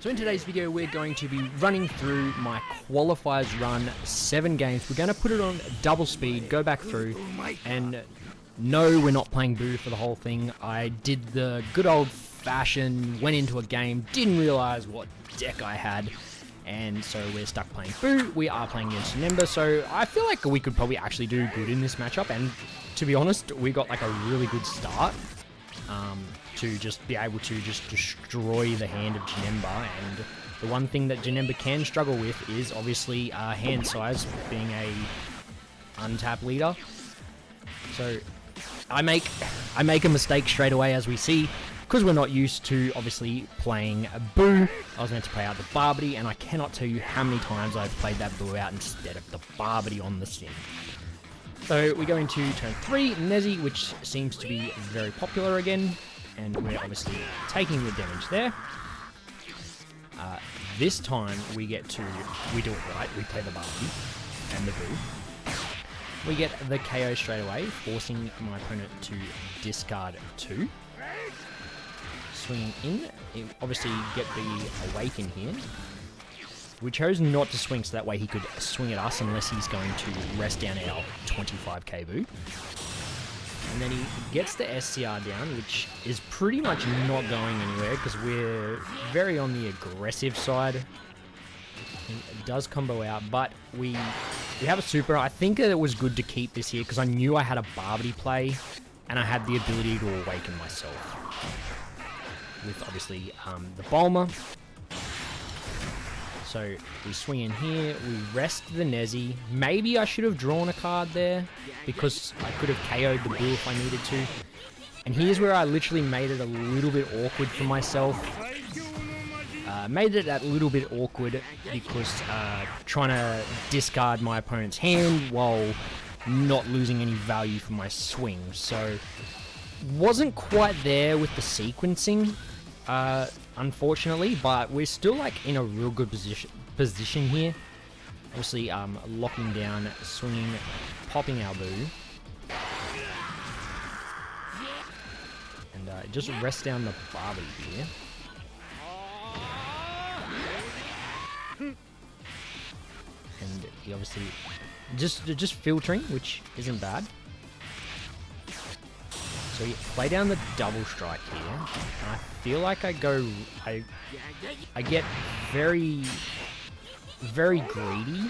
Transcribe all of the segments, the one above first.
So in today's video, we're going to be running through my Qualifiers run, 7 games. We're going to put it on double speed, go back through, and no, we're not playing Boo for the whole thing. I did the good old fashioned, went into a game, didn't realize what deck I had, and so we're stuck playing Boo. We are playing against Janemba, so I feel like we could probably actually do good in this matchup, and to be honest, we got like a really good start. To just be able to just destroy the hand of Janemba, and the one thing that Janemba can struggle with is obviously hand size, being a untap leader. So I make a mistake straight away, as we see, because we're not used to obviously playing a Boo. I was meant to play out the Barbity, and I cannot tell you how many times I've played that Boo out instead of the Barbity on the sim. So we go into turn 3, Nezzy, which seems to be very popular again, and we're obviously taking the damage there. This time we do it right, we play the Barbity and the Boo. We get the KO straight away, forcing my opponent to discard 2. Swinging in, obviously get the Awaken here. We chose not to swing so that way he could swing at us unless he's going to rest down our 25k Boo. And then he gets the SCR down, which is pretty much not going anywhere because we're very on the aggressive side. It does combo out, but we have a super. I think it was good to keep this here because I knew I had a Barbity play and I had the ability to awaken myself. With obviously the Bulma. So we swing in here, we rest the Nezzy. Maybe I should have drawn a card there because I could have KO'd the Boo if I needed to. And here's where I literally made it a little bit awkward for myself. Made it a little bit awkward because trying to discard my opponent's hand while not losing any value for my swing. So wasn't quite there with the sequencing. Unfortunately, but we're still like in a real good position here. Obviously, locking down, swinging, popping our Boo, and just rest down the Barbie here. And he obviously just filtering, which isn't bad. So you play down the double strike here, and I feel like I get very, very greedy,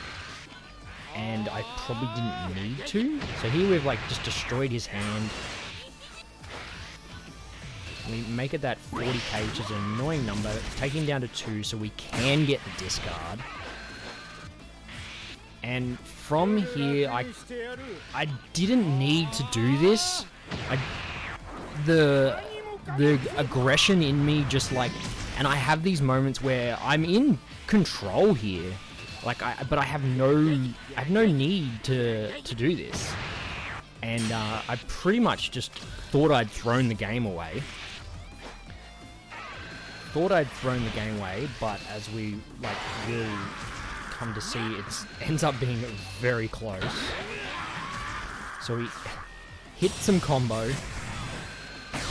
and I probably didn't need to. So here we've like just destroyed his hand. We make it that 40k, which is an annoying number. It's taking him down to 2, so we can get the discard. And from here, I didn't need to do this. The aggression in me just like, and I have these moments where I'm in control here, like but I have no need to do this, and I pretty much just thought I'd thrown the game away. But as we like will come to see, it ends up being very close. So we hit some combo.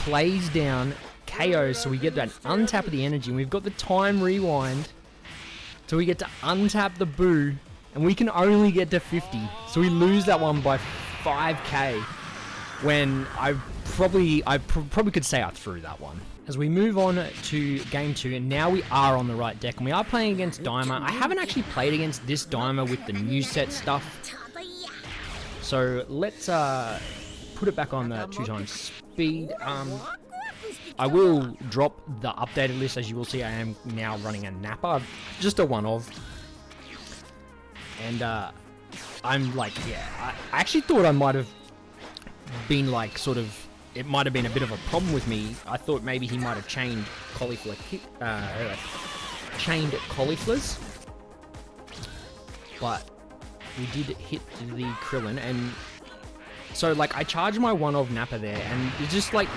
Plays down, KOs, so we get that untap of the energy, and we've got the time rewind, so we get to untap the Boo, and we can only get to 50, so we lose that one by 5k, when I probably could say I threw that one. As we move on to game 2, and now we are on the right deck, and we are playing against Daima. I haven't actually played against this Daima with the new set stuff, so let's put it back on the 2x speed. I will drop the updated list. As you will see, I am now running a Nappa, just a one-of. And I'm like, yeah, I actually thought I might have been like sort of, it might have been a bit of a problem with me. I thought maybe he might have chained cauliflowers, but we did hit the Krillin, and so like I charged my one-of Nappa there, and it's just like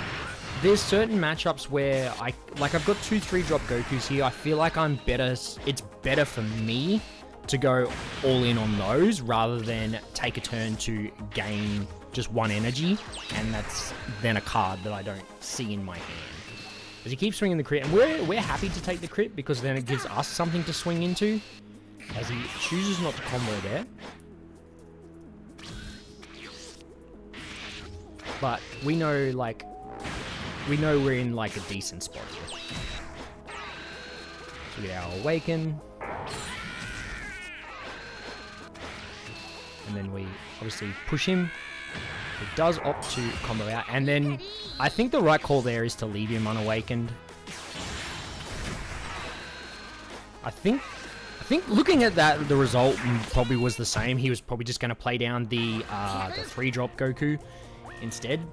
there's certain matchups where I've got 2-3 drop Gokus here. I feel like I'm better. It's better for me to go all in on those rather than take a turn to gain just one energy, and that's then a card that I don't see in my hand. As he keeps swinging the crit, and we're happy to take the crit because then it gives us something to swing into. As he chooses not to combo there. But we know, like, we're in, like, a decent spot here. So we get our Awaken. And then we obviously push him. He does opt to combo out. And then I think the right call there is to leave him unawakened. I think looking at that, the result probably was the same. He was probably just going to play down the 3-drop Goku instead.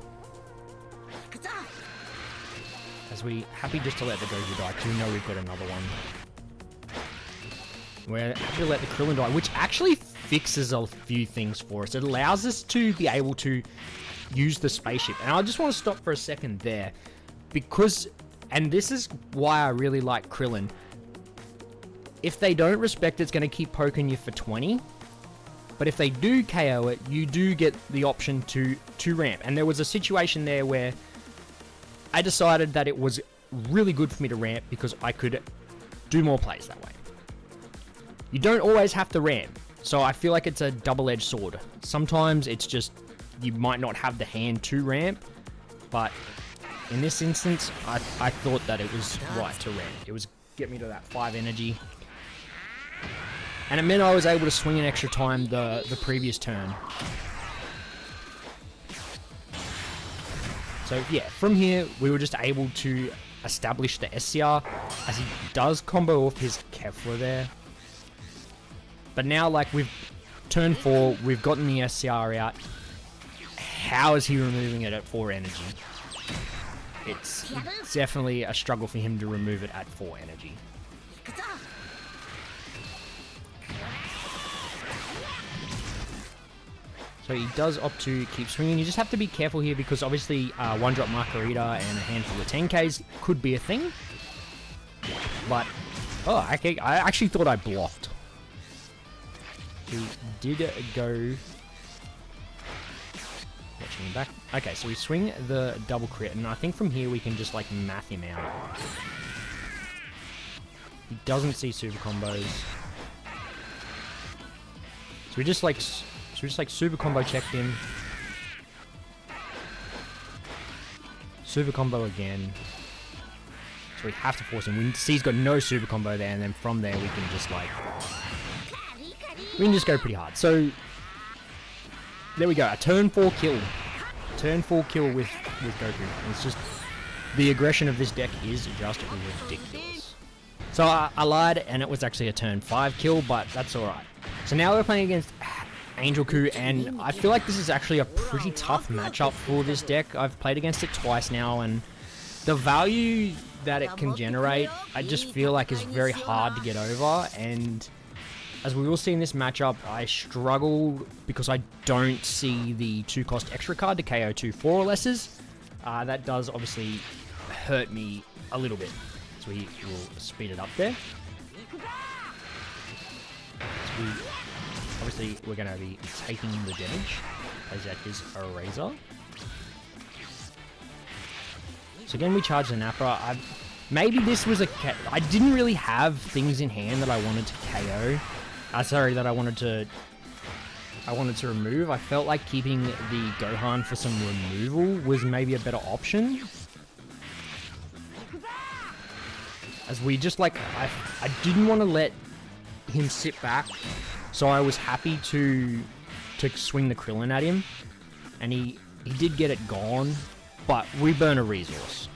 As we happy just to let the Goku die, because we know we've got another one. We're happy to let the Krillin die, which actually fixes a few things for us. It allows us to be able to use the spaceship. And I just want to stop for a second there, because, and this is why I really like Krillin. If they don't respect it, it's going to keep poking you for 20. But if they do KO it, you do get the option to ramp. And there was a situation there where I decided that it was really good for me to ramp because I could do more plays that way. You don't always have to ramp. So I feel like it's a double-edged sword. Sometimes it's just, you might not have the hand to ramp. But in this instance, I thought that it was right to ramp. It was get me to that 5 energy. And it meant I was able to swing an extra time the previous turn. So yeah, from here, we were just able to establish the SCR, as he does combo off his Kefla there. But now, like, we've turn 4, we've gotten the SCR out. How is he removing it at 4 energy? It's definitely a struggle for him to remove it at 4 energy. So he does opt to keep swinging. You just have to be careful here because obviously 1-drop Margarita and a handful of 10Ks could be a thing. But, oh, I actually thought I blocked. He did go... Watching him back. Okay, so we swing the double crit, and I think from here we can just, like, math him out. He doesn't see super combos. So we just, like super combo checked him. Super combo again. So we have to force him. We see he's got no super combo there, and then from there we can just like... We can just go pretty hard. So... There we go. A turn 4 kill. Turn 4 kill with Goku. It's just... The aggression of this deck is just ridiculous. So I lied, and it was actually a turn 5 kill, but that's alright. So now we're playing against... Angel Ku, and I feel like this is actually a pretty tough matchup for this deck. I've played against it twice now, and the value that it can generate, I just feel like is very hard to get over, and as we will see in this matchup, I struggle because I don't see the 2-cost extra card to KO 2 4 or lesses. That does obviously hurt me a little bit, so we will speed it up there. So obviously, we're going to be taking the damage, as that is Eraser. So again, we charge the Nappa. Maybe this was I didn't really have things in hand that I wanted to KO. That I wanted to remove. I felt like keeping the Gohan for some removal was maybe a better option. As we just like, I didn't want to let him sit back. So I was happy to swing the Krillin at him, and he did get it gone, but we burn a resource.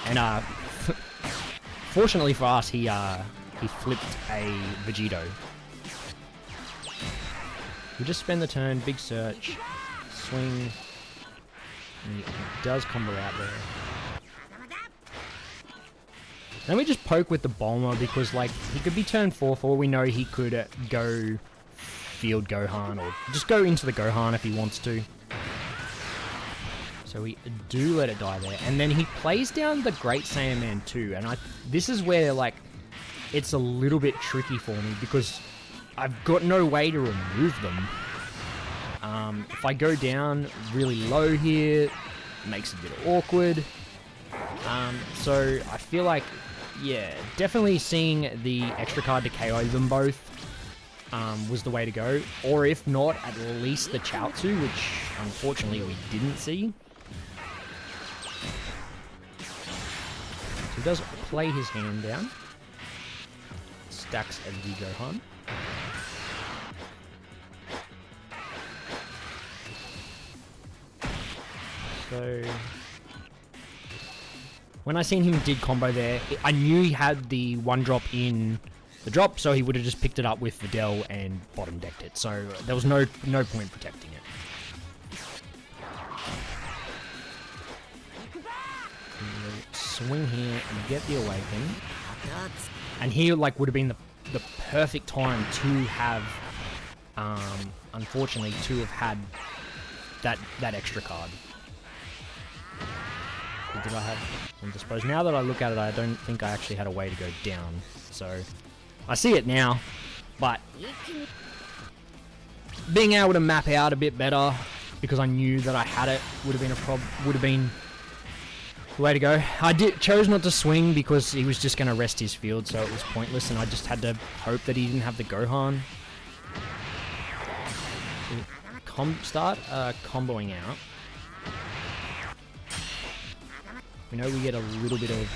And fortunately for us, he flipped a Vegito. We just spend the turn, big search, swing, and he does combo out there. Then we just poke with the Bulma because, like, he could be turn 4 for all we know. He could go field Gohan or just go into the Gohan if he wants to. So we do let it die there. And then he plays down the Great Saiyaman 2. And this is where, like, it's a little bit tricky for me because I've got no way to remove them. If I go down really low here, it makes it a bit awkward. So I feel like, yeah, definitely seeing the extra card to KO them both was the way to go. Or if not, at least the Chaozu, which unfortunately we didn't see. So he does play his hand down. Stacks a V Gohan. So when I seen him did combo there, I knew he had the one drop in the drop, so he would have just picked it up with Videl and bottom decked it. So there was no point protecting it. Swing here and get the awaken, and here like would have been the perfect time to have, unfortunately, to have had that extra card. Did I have? I suppose now that I look at it, I don't think I actually had a way to go down. So I see it now, but being able to map out a bit better because I knew that I had it would have been the way to go. I chose not to swing because he was just going to rest his field, so it was pointless, and I just had to hope that he didn't have the Gohan. So start comboing out. We know we get a little bit of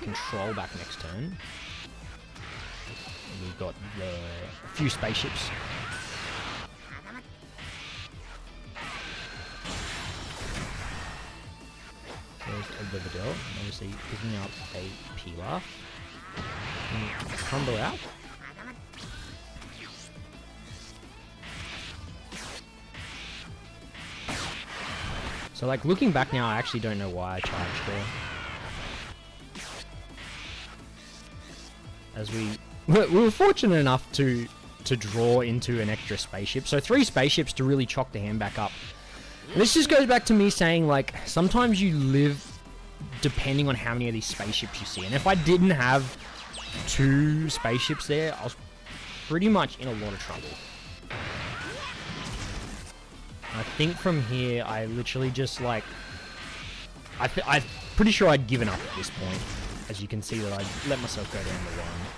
control back next turn. We've got a few spaceships. There's a Videl, obviously picking up a Pilaf. Combo out. So like looking back now, I actually don't know why I charged there. As we were fortunate enough to draw into an extra spaceship. So 3 spaceships to really chalk the hand back up. And this just goes back to me saying, like, sometimes you live depending on how many of these spaceships you see. And if I didn't have 2 spaceships there, I was pretty much in a lot of trouble. I think from here, I literally just, like, I'm pretty sure I'd given up at this point. As you can see that I let myself go down the line.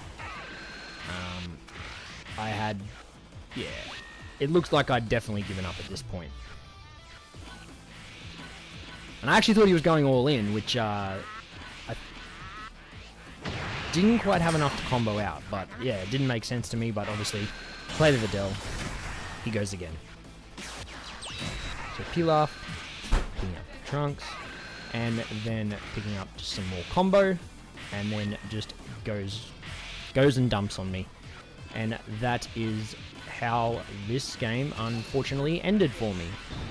I had, yeah, it looks like I'd definitely given up at this point. And I actually thought he was going all in, which I didn't quite have enough to combo out. But yeah, it didn't make sense to me, but obviously, play the Videl, he goes again. So Pilaf, picking up Trunks, and then picking up just some more combo, and then just goes and dumps on me. And that is how this game unfortunately ended for me.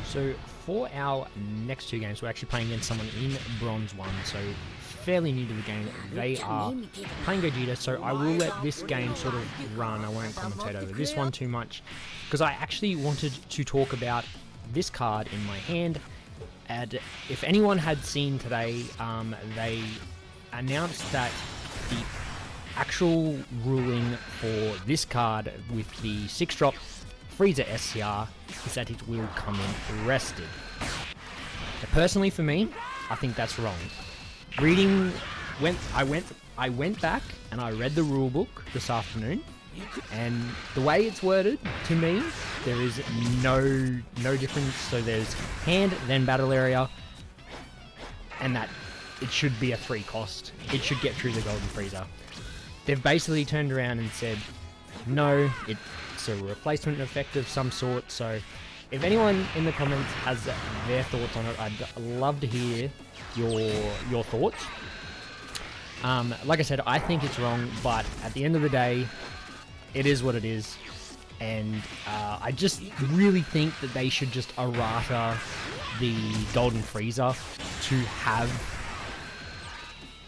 So for our next 2 games, we're actually playing against someone in Bronze 1, so fairly new to the game. They are playing Gogeta, so I will let this game sort of run. I won't commentate over this one too much, because I actually wanted to talk about this card in my hand. And if anyone had seen today, they announced that the actual ruling for this card with the 6-drop Frieza SCR is that it will come in rested. Now, personally for me, I think that's wrong. I went back and I read the rulebook this afternoon, and the way it's worded, to me, there is no difference. So there's hand, then battle area, and that it should be a 3 cost. It should get through the Golden Frieza. They've basically turned around and said, no, it's a replacement effect of some sort. So if anyone in the comments has their thoughts on it, I'd love to hear your thoughts. Like I said, I think it's wrong, but at the end of the day, it is what it is. And I just really think that they should just errata the Golden Frieza to have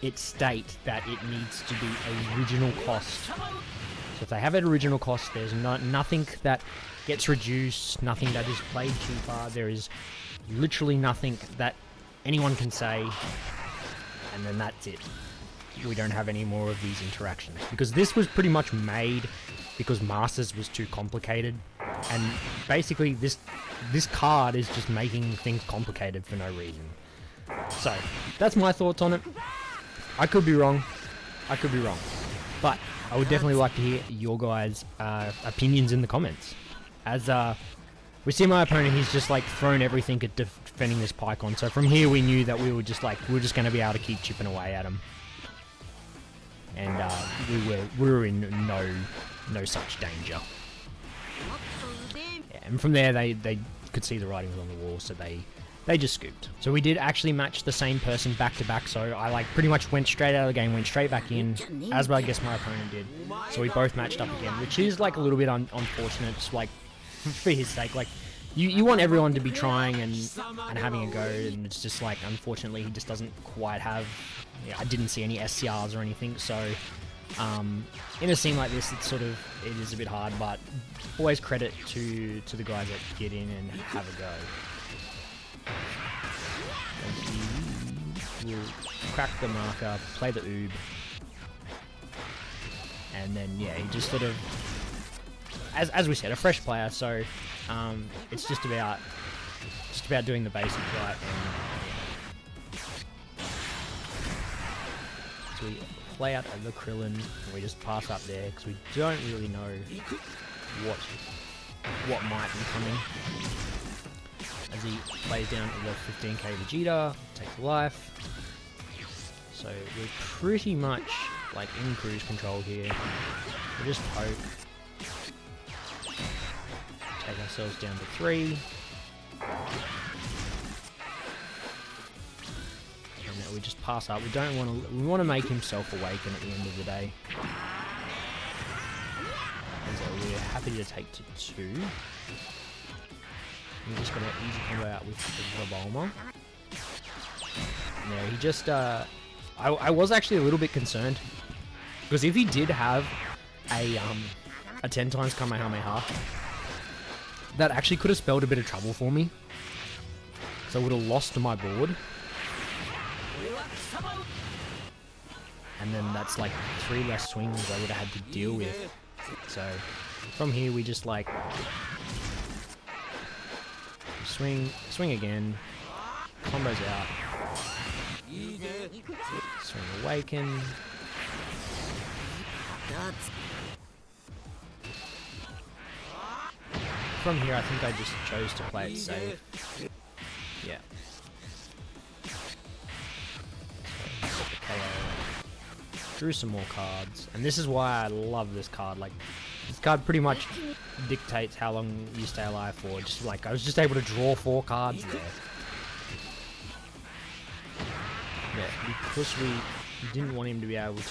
it state that it needs to be original cost. So if they have it original cost, there's nothing that gets reduced, nothing that is played cheaper. There is literally nothing that anyone can say, and then that's it. We don't have any more of these interactions, because this was pretty much made because Masters was too complicated, and basically this card is just making things complicated for no reason. So that's my thoughts on it. I could be wrong. I could be wrong. But I would definitely like to hear your guys' opinions in the comments. As we see my opponent, he's just like thrown everything at defending this Pycon. So from here we knew that we were just going to be able to keep chipping away at him. And we were in no such danger. Yeah, and from there they could see the writing was on the wall, so they just scooped. So we did actually match the same person back to back, so I like pretty much went straight out of the game, went straight back in, as well I guess my opponent did. So we both matched up again, which is like a little bit unfortunate, just like for his sake. Like you want everyone to be trying and having a go, and it's just like unfortunately he just doesn't quite have. Yeah, I didn't see any SCRs or anything, so in a scene like this, it is a bit hard, but always credit to the guys that get in and have a go. And he will crack the marker, play the oob, and then yeah, he just sort of, as we said, a fresh player, so it's just about doing the basics right. And so we play out the Krillin, and we just pass up there because we don't really know what might be coming. As he plays down the 15k Vegeta, takes a life. So we're pretty much like in cruise control here. We just poke. Take ourselves down to 3. And we just pass up. We want to make him self-awaken at the end of the day. And so we're happy to take to 2. We just got an easy combo out with the Bulma. Yeah, he just, I was actually a little bit concerned. Because if he did have a 10 times Kamehameha, that actually could have spelled a bit of trouble for me. So I would have lost my board. And then that's like 3 less swings I would have had to deal with. So from here we just like swing again, combos out, swing awaken, from here I think I just chose to play it safe. Yeah. So, drew some more cards, and this is why I love this card. Like, this card pretty much dictates how long you stay alive for. Just like, I was just able to draw 4 cards there. Yeah, because we didn't want him to be able to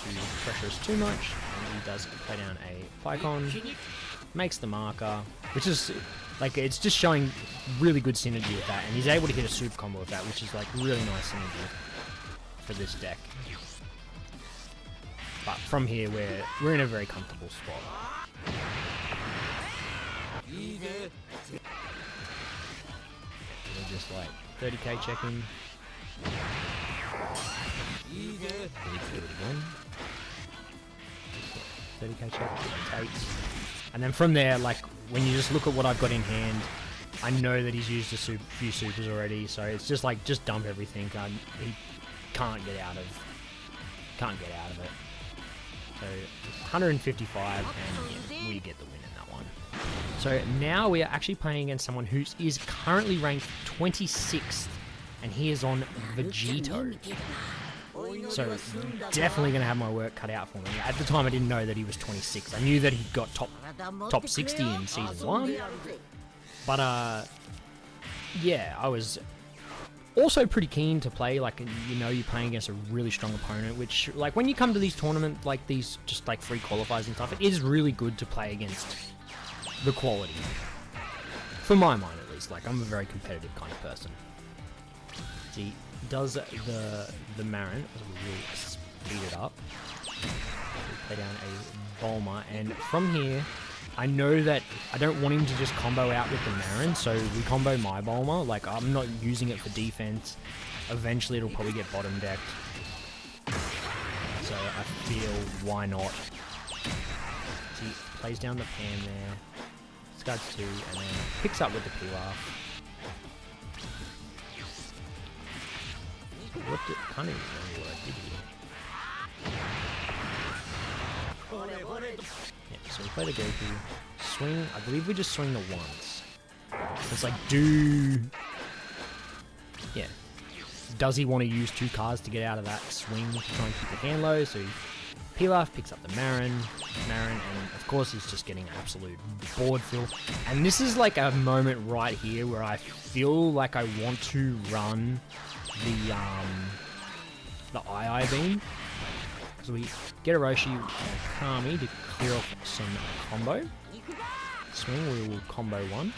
pressure us too much, and he does play down a Pycon, makes the marker, which is, like, it's just showing really good synergy with that, and he's able to hit a super combo with that, which is, like, really nice synergy for this deck. But from here, we're in a very comfortable spot. We're just like 30k checking. Do it again. 30k check, takes. And then from there, like, when you just look at what I've got in hand, I know that he's used a few supers already, so it's just like, just dump everything. He can't get out of it. So 155, and yeah, we get the win in that one. So now we are actually playing against someone who is currently ranked 26th, and he is on Vegito. So definitely going to have my work cut out for me. At the time I didn't know that he was 26. I knew that he got top 60 in Season 1. But yeah, I was also pretty keen to play, like, you know, you're playing against a really strong opponent, which, like, when you come to these tournaments, like these, just like free qualifiers and stuff, it is really good to play against the quality. For my mind, at least. Like, I'm a very competitive kind of person. See, does the Marin, as we will speed it up, play down a Bulma, and from here, I know that I don't want him to just combo out with the Marin, so we combo my Bulma. Like, I'm not using it for defense. Eventually it'll probably get bottom decked. So I feel, why not? So he plays down the Pan there, scuds 2, and then picks up with the Pilaf. Can't even remember what I did here. Yeah, so we play the Goku. Swing, I believe we just swing the once. It's like, yeah. Does he want to use 2 cards to get out of that swing to try and keep the hand low? So Pilaf picks up the Marin, and of course he's just getting absolute board fill. And this is like a moment right here where I feel like I want to run the II beam. So we get a Roshi and Kami to clear off some combo. Swing, we will combo 1.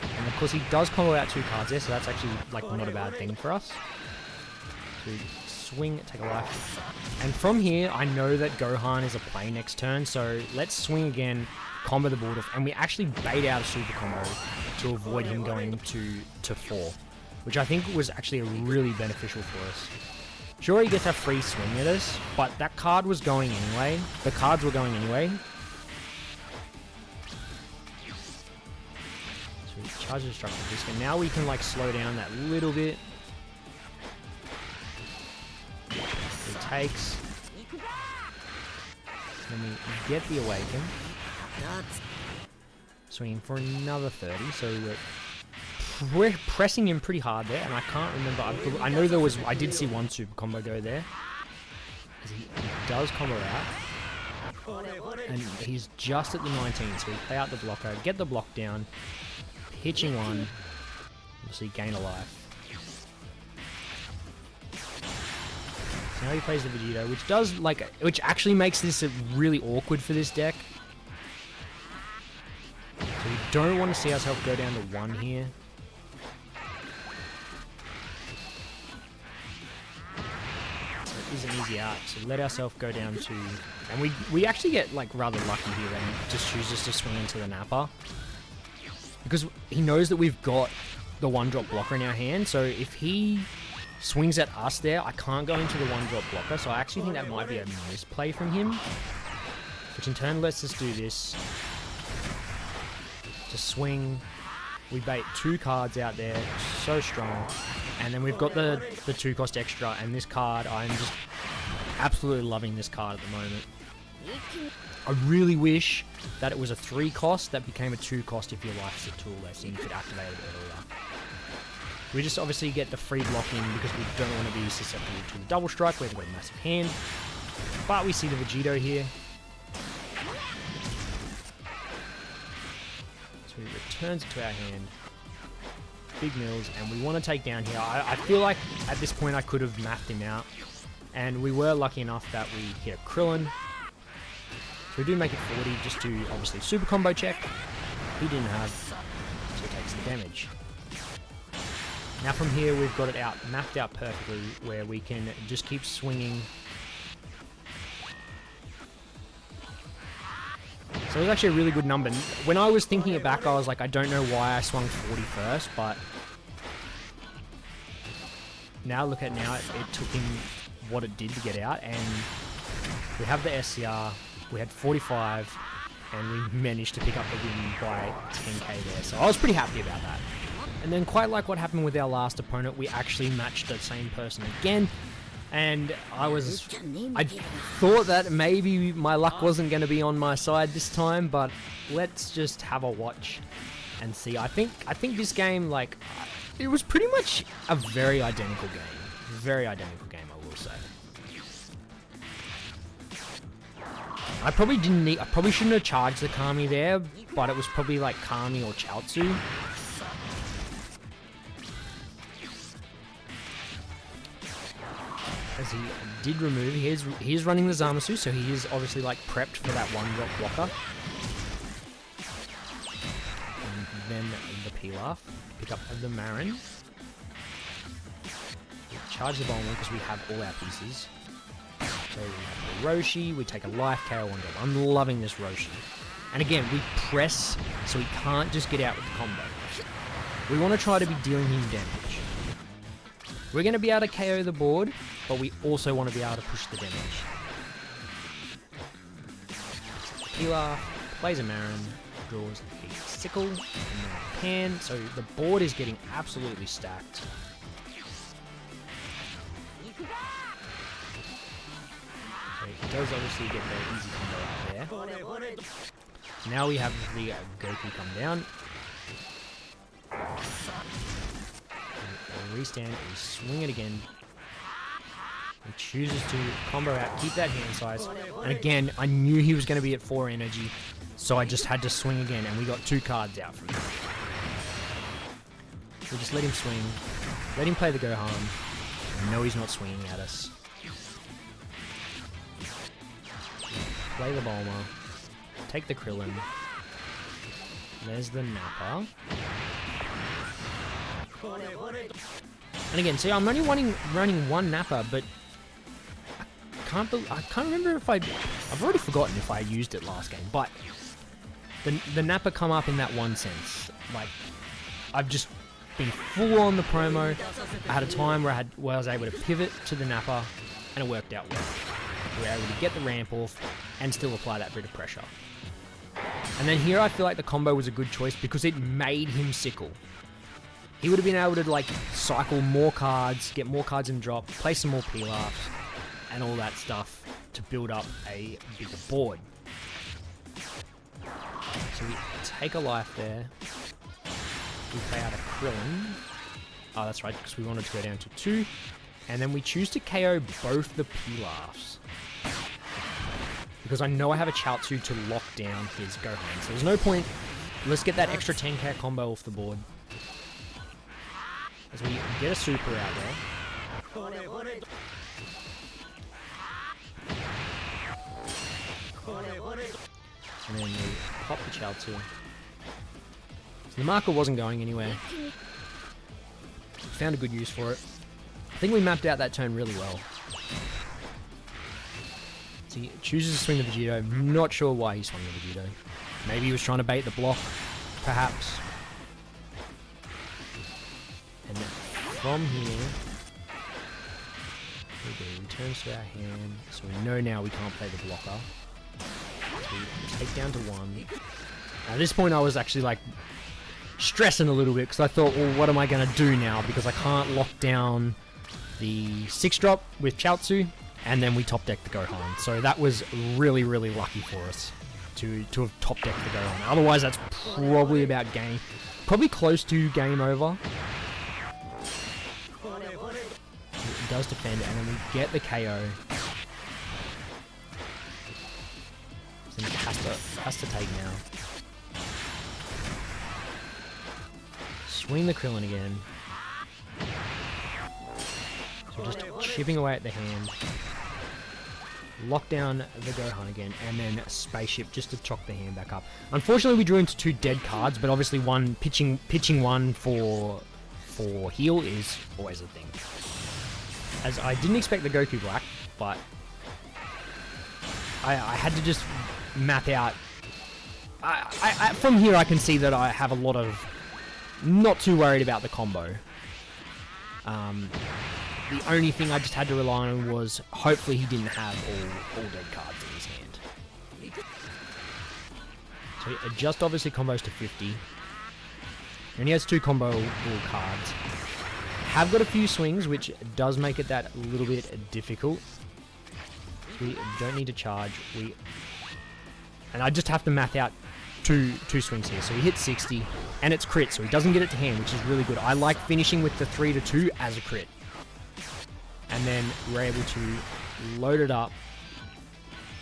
And of course he does combo out 2 cards there, so that's actually like not a bad thing for us. So we swing, take a life. And from here, I know that Gohan is a play next turn, so let's swing again, combo the board off, and we actually bait out a super combo to avoid him going to 4, which I think was actually really beneficial for us. Sure, he gets a free swing at us, but that card was going anyway. The cards were going anyway. So we charge the destructive disc, and now we can like slow down that little bit. He takes. Then we get the awaken. Swinging for another 30, so we're pressing him pretty hard there, and I can't remember. I know I did see one super combo go there. As he does combo out. And he's just at the 19, so we play out the blocker, get the block down, pitching one, obviously gain a life. So now he plays the Vegito, which actually makes this really awkward for this deck. So we don't want to see ourselves go down to 1 here. Is an easy out, so let ourselves go down to, and we actually get like rather lucky here and just chooses to swing into the Nappa because he knows that we've got the 1-drop blocker in our hand, so if he swings at us there, I can't go into the 1-drop blocker, so I actually think that might be a misplay from him, which in turn lets us do this to swing. We bait 2 cards out there, so strong. And then we've got the 2 cost extra, and this card, I'm just absolutely loving this card at the moment. I really wish that it was a 3 cost that became a 2 cost if your life's at tool less and you could activate it earlier. We just obviously get the free blocking because we don't want to be susceptible to the double strike. We've got a massive hand. But we see the Vegito here. So he returns it to our hand. Big mills, and we want to take down here. I feel like at this point I could have mapped him out, and we were lucky enough that we hit a Krillin. So we do make it 40 just to obviously super combo check. He didn't have, so he takes the damage. Now from here we've got it out, mapped out perfectly, where we can just keep swinging. So it was actually a really good number. When I was thinking it back, I was like, I don't know why I swung 40 first, but now look at now, it took him what it did to get out, and we have the SCR, we had 45, and we managed to pick up the win by 10k there, so I was pretty happy about that. And then quite like what happened with our last opponent, we actually matched the same person again. And I thought that maybe my luck wasn't going to be on my side this time, but let's just have a watch and see. I think this game, like, it was pretty much a very identical game. Very identical game, I will say. I probably shouldn't have charged the Kami there, but it was probably like Kami or Chaozu. As he did remove, he is running the Zamasu, so he is obviously like prepped for that 1-drop blocker. And then the Pilaf, pick up the Marin. We charge the Bomb because we have all our pieces. So we have the Roshi, we take a life KO 1-drop. I'm loving this Roshi. And again, we press so he can't just get out with the combo. We want to try to be dealing him damage. We're going to be able to KO the board, but we also want to be able to push the damage. Pilaf plays a Marin, draws a Sickle, and then a Pan, so the board is getting absolutely stacked. So does obviously get the easy combo out there. Now we have the Goku come down. And restand, we swing it again. He chooses to combo out, keep that hand size. And again, I knew he was going to be at 4 energy, so I just had to swing again, and we got 2 cards out from that. We just let him swing, let him play the Gohan. No, he's not swinging at us. Play the Bulma. Take the Krillin. There's the Nappa. And again, see, I'm only running 1 Nappa, but I can't remember if I've already forgotten if I used it last game, but the Nappa come up in that one sense. Like, I've just been full on the promo. I had a time where I was able to pivot to the Nappa, and it worked out well. We were able to get the ramp off and still apply that bit of pressure. And then here I feel like the combo was a good choice because it made him sickle. He would have been able to like cycle more cards, get more cards in drop, play some more Pilafs, and all that stuff to build up a bigger board. So we take a life there. We play out a Krillin. Oh, that's right, because we wanted to go down to 2. And then we choose to KO both the Pilafs. Because I know I have a Chaozu to lock down his Gohan. So there's no point. Let's get that extra 10k combo off the board. As we get a super out there. And then we pop the Chaozu. The marker wasn't going anywhere. Found a good use for it. I think we mapped out that turn really well. So he chooses to swing the Vegito. I'm not sure why he swung the Vegito. Maybe he was trying to bait the block, perhaps. And then from here, he returns to our hand. So we know now we can't play the blocker. So we take down to 1. At this point I was actually like stressing a little bit because I thought, well, what am I going to do now? Because I can't lock down the 6-drop with Chaozu, and then we top deck the Gohan. So that was really, really lucky for us to have top decked the Gohan. Otherwise, that's probably about game, probably close to game over. It does defend, and then we get the KO. So it has to take now. Swing the Krillin again. So just chipping away at the hand. Lock down the Gohan again, and then Spaceship just to chalk the hand back up. Unfortunately, we drew into 2 dead cards, but obviously one pitching one for heal is always a thing. As I didn't expect the Goku Black, but I had to just map out. From here, I can see that I have a lot of. Not too worried about the combo. The only thing I just had to rely on was hopefully he didn't have all dead cards in his hand. So it just obviously combos to 50. And he has 2 combo cards. Have got a few swings, which does make it that a little bit difficult. We don't need to charge. And I just have to math out two swings here. So he hits 60, and it's crit, so he doesn't get it to hand, which is really good. I like finishing with the 3-2 as a crit. And then we're able to load it up.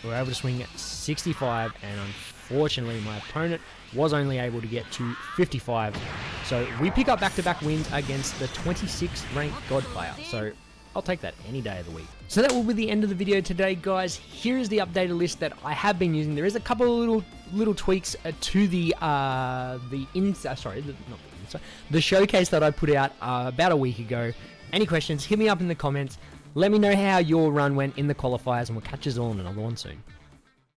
We're able to swing at 65, and unfortunately my opponent was only able to get to 55. So we pick up back-to-back wins against the 26th ranked God player. So I'll take that any day of the week. So that will be the end of the video today, guys. Here is the updated list that I have been using. There is a couple of little tweaks to the showcase that I put out about a week ago. Any questions, hit me up in the comments. Let me know how your run went in the qualifiers, and we'll catch us all in another one soon.